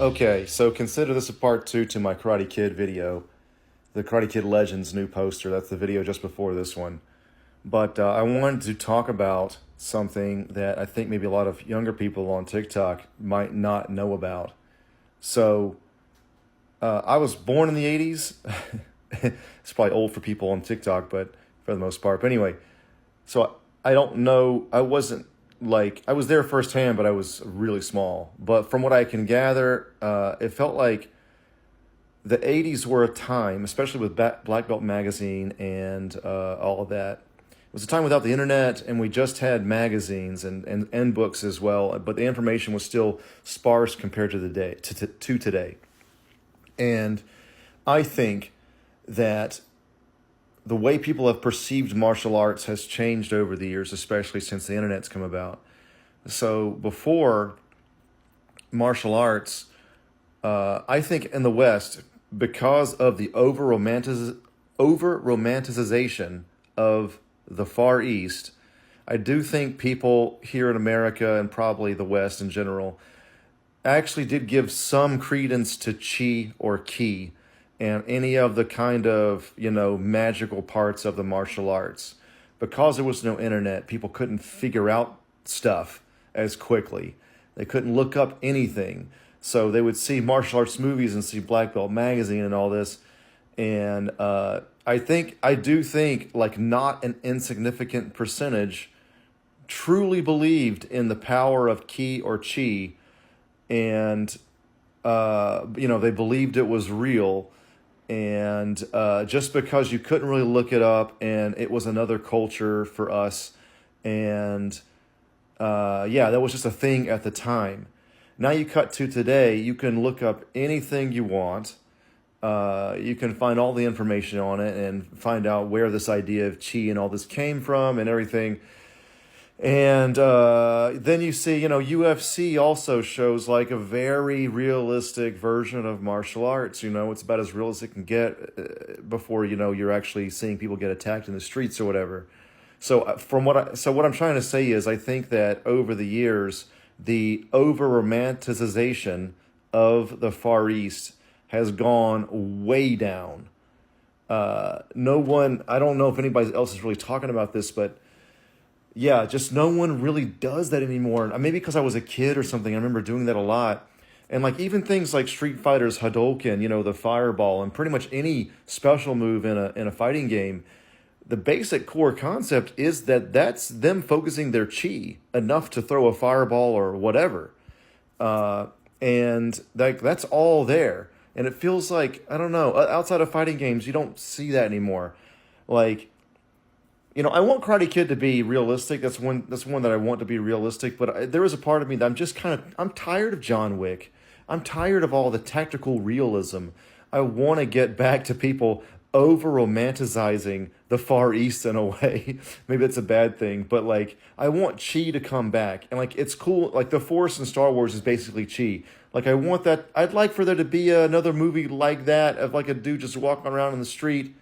Okay, so consider this a part two to my Karate Kid video, the Karate Kid Legends new poster. That's the video just before this one. But I wanted to talk about something that I think maybe a lot of younger people on TikTok might not know about. So, I was born in the 80s. It's probably old for people on TikTok, but for the most part. But anyway, so I don't know. I wasn't like, I was there firsthand, but I was really small. But from what I can gather, it felt like the 80s were a time, especially with Black Belt Magazine and all of that. It was a time without the internet, and we just had magazines and books as well, but the information was still sparse compared to the day to today. And I think that the way people have perceived martial arts has changed over the years, especially since the internet's come about. So before martial arts, I think in the West, because of the over-romanticization of the Far East, I do think people here in America and probably the West in general actually did give some credence to chi or ki and any of the kind of, magical parts of the martial arts. Because there was no internet, people couldn't figure out stuff as quickly. They couldn't look up anything. So they would see martial arts movies and see Black Belt Magazine and all this. And I do think, like, not an insignificant percentage truly believed in the power of ki or chi. And, they believed it was real. And just because you couldn't really look it up and it was another culture for us. And, that was just a thing at the time. Now you cut to today, you can look up anything you want. You can find all the information on it and find out where this idea of chi and all this came from and everything. And then you see, UFC also shows like a very realistic version of martial arts. It's about as real as it can get before, you're actually seeing people get attacked in the streets or whatever. So what I'm trying to say is I think that over the years, the over-romanticization of the Far East has gone way down. I don't know if anybody else is really talking about this, but yeah, just no one really does that anymore. Maybe because I was a kid or something, I remember doing that a lot. And like even things like Street Fighter's Hadouken, the fireball, and pretty much any special move in a fighting game, the basic core concept is that that's them focusing their chi enough to throw a fireball or whatever. And that's all there. And it feels like, I don't know, outside of fighting games, you don't see that anymore. Like, I want Karate Kid to be realistic. That's one that I want to be realistic. But there is a part of me that I'm tired of John Wick. I'm tired of all the tactical realism. I want to get back to people over-romanticizing the Far East in a way. Maybe it's a bad thing, but like I want chi to come back. And like it's cool, like the Force in Star Wars is basically chi. Like I want that. I'd like for there to be another movie like that of like a dude just walking around in the street.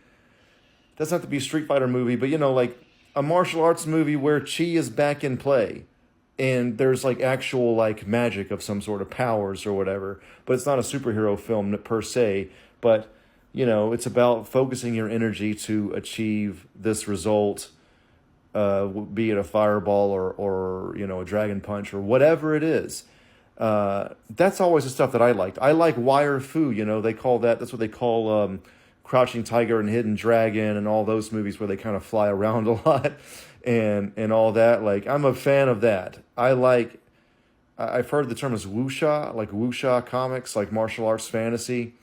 Doesn't have to be a Street Fighter movie, but like a martial arts movie where chi is back in play. And there's like actual like magic of some sort of powers or whatever. But it's not a superhero film per se. But it's about focusing your energy to achieve this result, be it a fireball or a dragon punch or whatever it is. That's always the stuff that I liked. I like wire fu, that's what they call Crouching Tiger and Hidden Dragon and all those movies where they kind of fly around a lot and all that. Like, I'm a fan of that. I've heard the term is wuxia, like wuxia comics, like martial arts fantasy.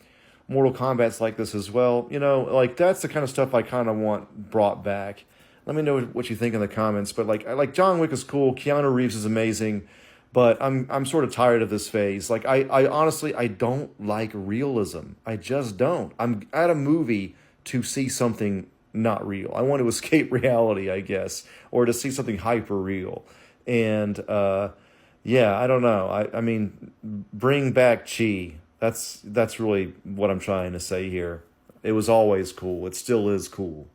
Mortal Kombat's like this as well. Like that's the kind of stuff I kind of want brought back. Let me know what you think in the comments. But like John Wick is cool. Keanu Reeves is amazing. But I'm sort of tired of this phase. Like I honestly don't like realism. I just don't. I'm at a movie to see something not real. I want to escape reality, I guess, or to see something hyper real. And I don't know. I mean, bring back chi. That's really what I'm trying to say here. It was always cool. It still is cool.